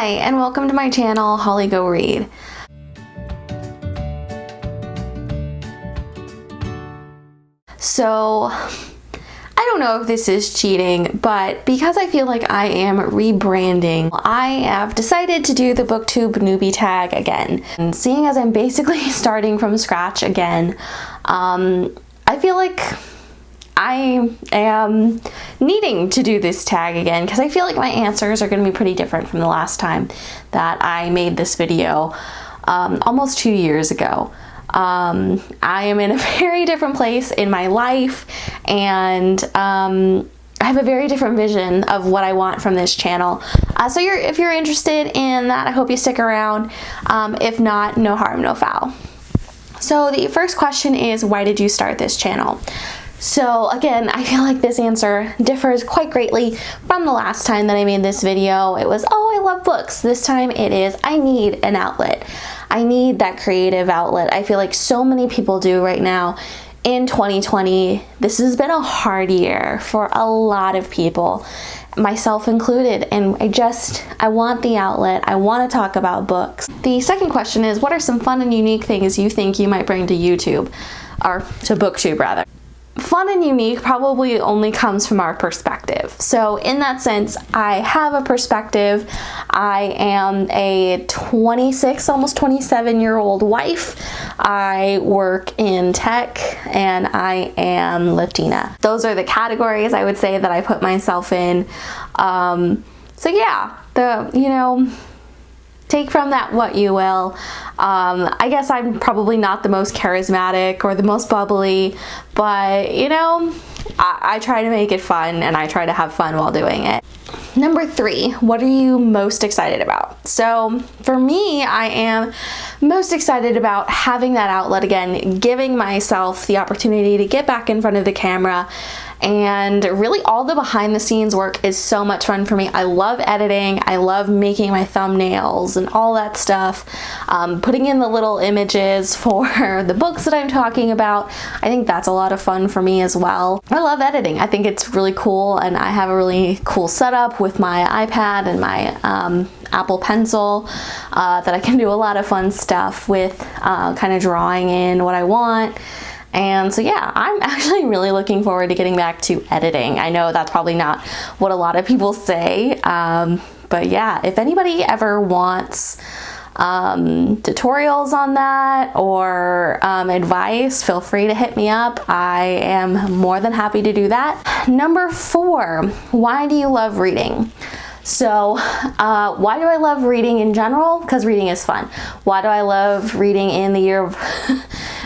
Hi, and welcome to my channel, Holly Go Read. So, I don't know if this is cheating, but because I feel like I am rebranding, I have decided to do the Booktube Newbie tag again. And seeing as I'm basically starting from scratch again, I feel like I am needing to do this tag again because I feel like my answers are going to be pretty different from the last time that I made this video almost 2 years ago. I am in a very different place in my life, and I have a very different vision of what I want from this channel. So if you're interested in that, I hope you stick around. If not, no harm, no foul. So the first question is, why did you start this channel? So again, I feel like this answer differs quite greatly from the last time that I made this video. It was, oh, I love books. This time it is, I need an outlet. I need that creative outlet. I feel like so many people do right now in 2020. This has been a hard year for a lot of people, myself included, and I want the outlet. I want to talk about books. The second question is, what are some fun and unique things you think you might bring to YouTube, or to Booktube rather? Fun and unique probably only comes from our perspective. So in that sense, I have a perspective. I am a 26, almost 27-year-old wife. I work in tech, and I am Latina. Those are the categories I would say that I put myself in. So yeah, take from that what you will. I guess I'm probably not the most charismatic or the most bubbly, but I try to make it fun, and I try to have fun while doing it. Number 3, what are you most excited about? So for me, I am most excited about having that outlet again, giving myself the opportunity to get back in front of the camera. And really all the behind the scenes work is so much fun for me. I love editing. I love making my thumbnails and all that stuff. Putting in the little images for the books that I'm talking about. I think that's a lot of fun for me as well. I love editing. I think it's really cool, and I have a really cool setup with my iPad and my Apple Pencil that I can do a lot of fun stuff with, kind of drawing in what I want. And so yeah, I'm actually really looking forward to getting back to editing. I know that's probably not what a lot of people say, but yeah, if anybody ever wants tutorials on that or advice, feel free to hit me up. I am more than happy to do that. Number 4, why do you love reading? So why do I love reading in general? Because reading is fun. Why do I love reading in the year of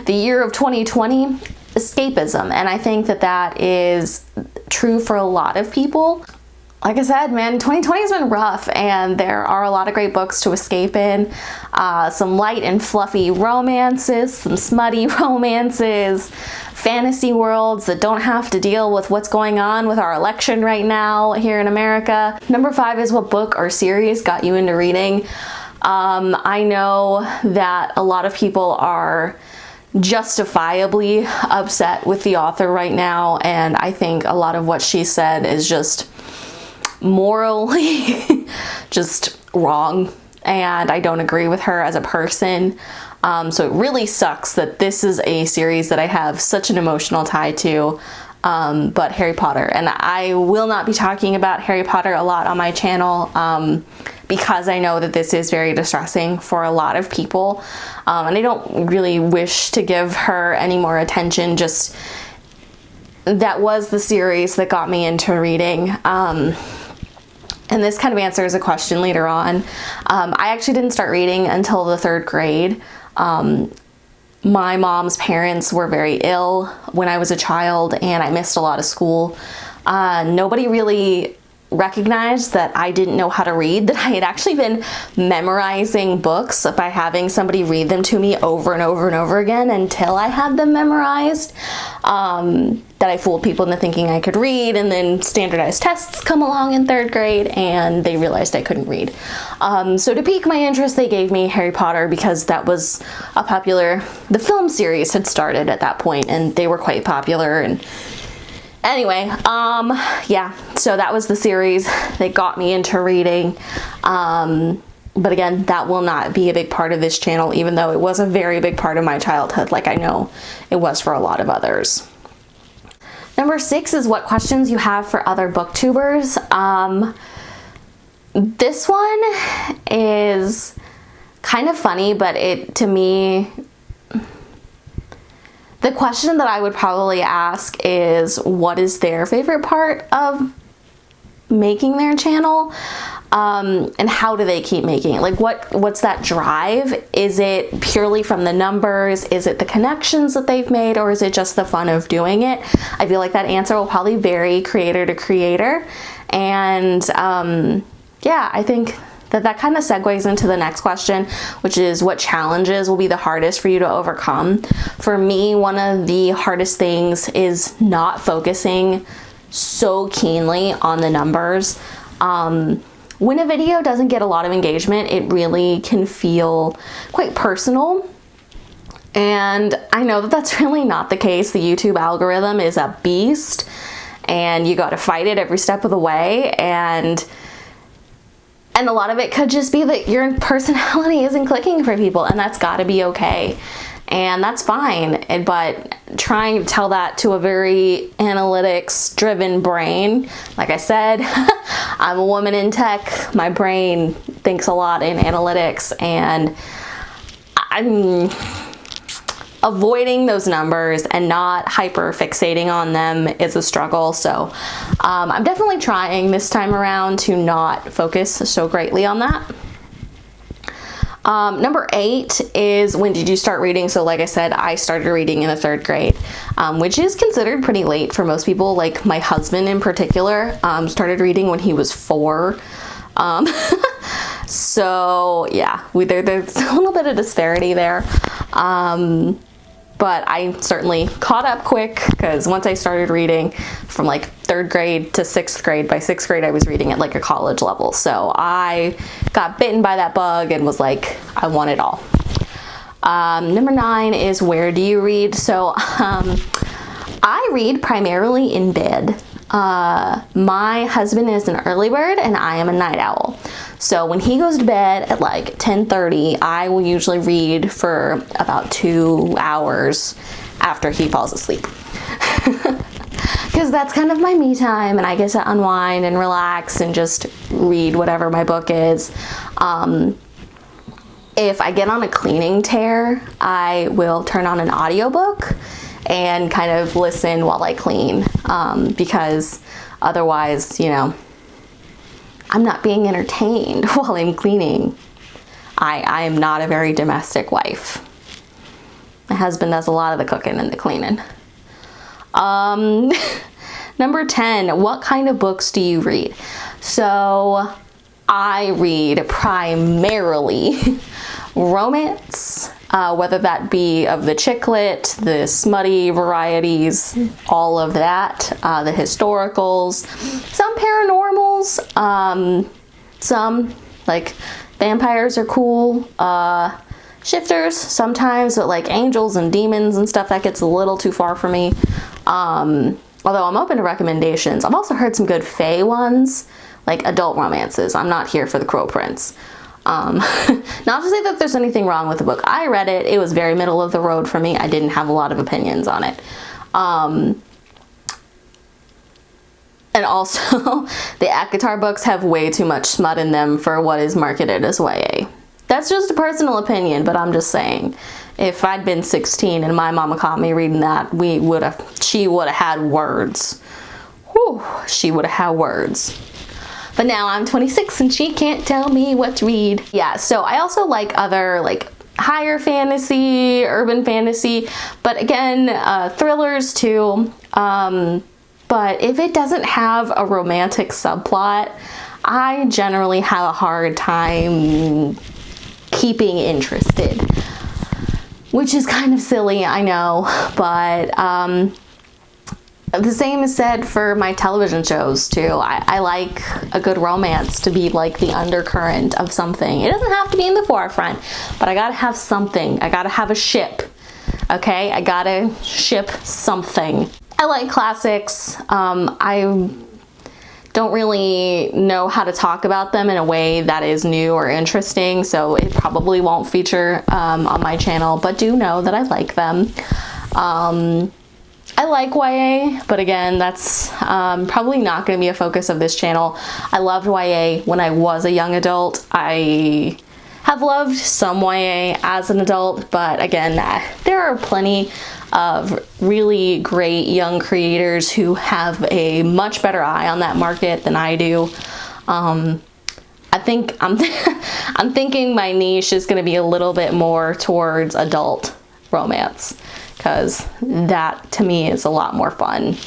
the year of 2020? Escapism. And I think that that is true for a lot of people. Like I said, man, 2020 has been rough, and there are a lot of great books to escape in. Some light and fluffy romances, some smutty romances, fantasy worlds that don't have to deal with what's going on with our election right now here in America. Number 5 is, what book or series got you into reading? I know that a lot of people are justifiably upset with the author right now, and I think a lot of what she said is just morally just wrong, and I don't agree with her as a person. So it really sucks that this is a series that I have such an emotional tie to, but Harry Potter. And I will not be talking about Harry Potter a lot on my channel because I know that this is very distressing for a lot of people, and I don't really wish to give her any more attention. Just that was the series that got me into reading. And this kind of answers a question later on. I actually didn't start reading until the 3rd grade. My mom's parents were very ill when I was a child, and I missed a lot of school. Nobody really recognized that I didn't know how to read, that I had actually been memorizing books by having somebody read them to me over and over and over again until I had them memorized. That I fooled people into thinking I could read, and then standardized tests come along in 3rd grade and they realized I couldn't read. So to pique my interest, they gave me Harry Potter because that was the film series had started at that point, and they were quite popular, and Anyway, yeah, so that was the series that got me into reading. But again, that will not be a big part of this channel, even though it was a very big part of my childhood, like I know it was for a lot of others. Number 6 is what questions you have for other booktubers. This one is kind of funny, but to me, the question that I would probably ask is, what is their favorite part of making their channel? And how do they keep making it? Like, what's that drive? Is it purely from the numbers? Is it the connections that they've made? Or is it just the fun of doing it? I feel like that answer will probably vary creator to creator. And yeah, I think that kind of segues into the next question, which is what challenges will be the hardest for you to overcome? For me, one of the hardest things is not focusing so keenly on the numbers. When a video doesn't get a lot of engagement, it really can feel quite personal. And I know that that's really not the case. The YouTube algorithm is a beast, and you got to fight it every step of the way. And a lot of it could just be that your personality isn't clicking for people, and that's got to be okay. And that's fine, but trying to tell that to a very analytics-driven brain, like I said, I'm a woman in tech, my brain thinks a lot in analytics, and I'm avoiding those numbers and not hyper fixating on them is a struggle. So I'm definitely trying this time around to not focus so greatly on that. Number 8 is, when did you start reading? So like I said, I started reading in the 3rd grade, which is considered pretty late for most people. Like my husband in particular, started reading when he was 4. So yeah, there's a little bit of disparity there. But I certainly caught up quick, because once I started reading from like 3rd grade to 6th grade, by 6th grade I was reading at like a college level. So I got bitten by that bug and was like, I want it all. Number 9 is, where do you read? So I read primarily in bed. My husband is an early bird and I am a night owl. So when he goes to bed at like 10:30, I will usually read for about 2 hours after he falls asleep. Because that's kind of my me time, and I get to unwind and relax and just read whatever my book is. If I get on a cleaning tear, I will turn on an audiobook and kind of listen while I clean, because otherwise, you know, I'm not being entertained while I'm cleaning. I am not a very domestic wife. My husband does a lot of the cooking and the cleaning. Number 10, what kind of books do you read? So I read primarily romance, whether that be of the chick lit, the smutty varieties, all of that, the historicals, some paranormals, some like vampires are cool, shifters sometimes, but like angels and demons and stuff, that gets a little too far for me. Although I'm open to recommendations. I've also heard some good fae ones, like adult romances. I'm not here for the Crow Prince. Not to say that there's anything wrong with the book. I read it. It was very middle of the road for me. I didn't have a lot of opinions on it. And also, the ACOTAR books have way too much smut in them for what is marketed as YA. That's just a personal opinion, but I'm just saying, if I'd been 16 and my mama caught me reading that, she would have had words. Whew, she would have had words. But now I'm 26 and she can't tell me what to read. Yeah, so I also like other like higher fantasy, urban fantasy, but again, thrillers too. But if it doesn't have a romantic subplot, I generally have a hard time keeping interested, which is kind of silly, I know, but the same is said for my television shows too. I like a good romance to be like the undercurrent of something. It doesn't have to be in the forefront, but I gotta have something. I gotta have a ship, okay? I gotta ship something. I like classics. I don't really know how to talk about them in a way that is new or interesting, so it probably won't feature on my channel, but do know that I like them. I like YA, but again, that's probably not going to be a focus of this channel. I loved YA when I was a young adult. I have loved some YA as an adult, but again, there are plenty of really great young creators who have a much better eye on that market than I do. I think I'm thinking my niche is going to be a little bit more towards adult romance, because that to me is a lot more fun.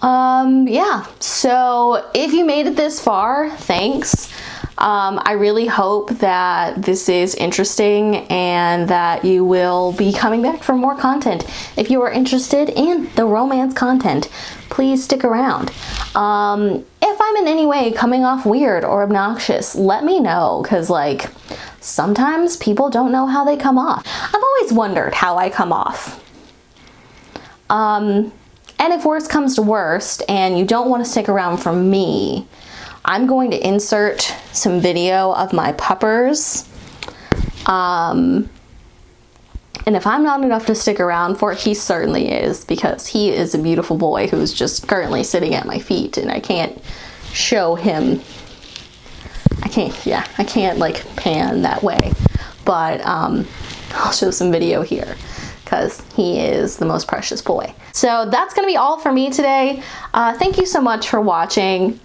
Yeah, so if you made it this far, thanks. I really hope that this is interesting and that you will be coming back for more content. If you are interested in the romance content, please stick around. If I'm in any way coming off weird or obnoxious, let me know, because like sometimes people don't know how they come off. I've always wondered how I come off. And if worst comes to worst and you don't want to stick around for me, I'm going to insert some video of my puppers. And if I'm not enough to stick around for, he certainly is, because he is a beautiful boy who's just currently sitting at my feet, and I can't show him. I can't like pan that way, but I'll show some video here, because he is the most precious boy. So that's gonna be all for me today. Thank you so much for watching.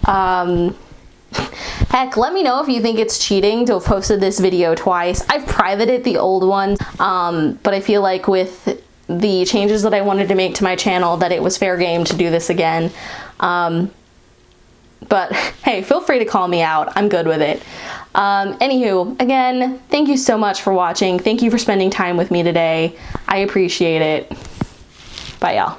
Heck, let me know if you think it's cheating to have posted this video twice. I've privated the old one, but I feel like with the changes that I wanted to make to my channel that it was fair game to do this again. But hey, feel free to call me out. I'm good with it. Anywho, again, thank you so much for watching. Thank you for spending time with me today. I appreciate it. Bye, y'all.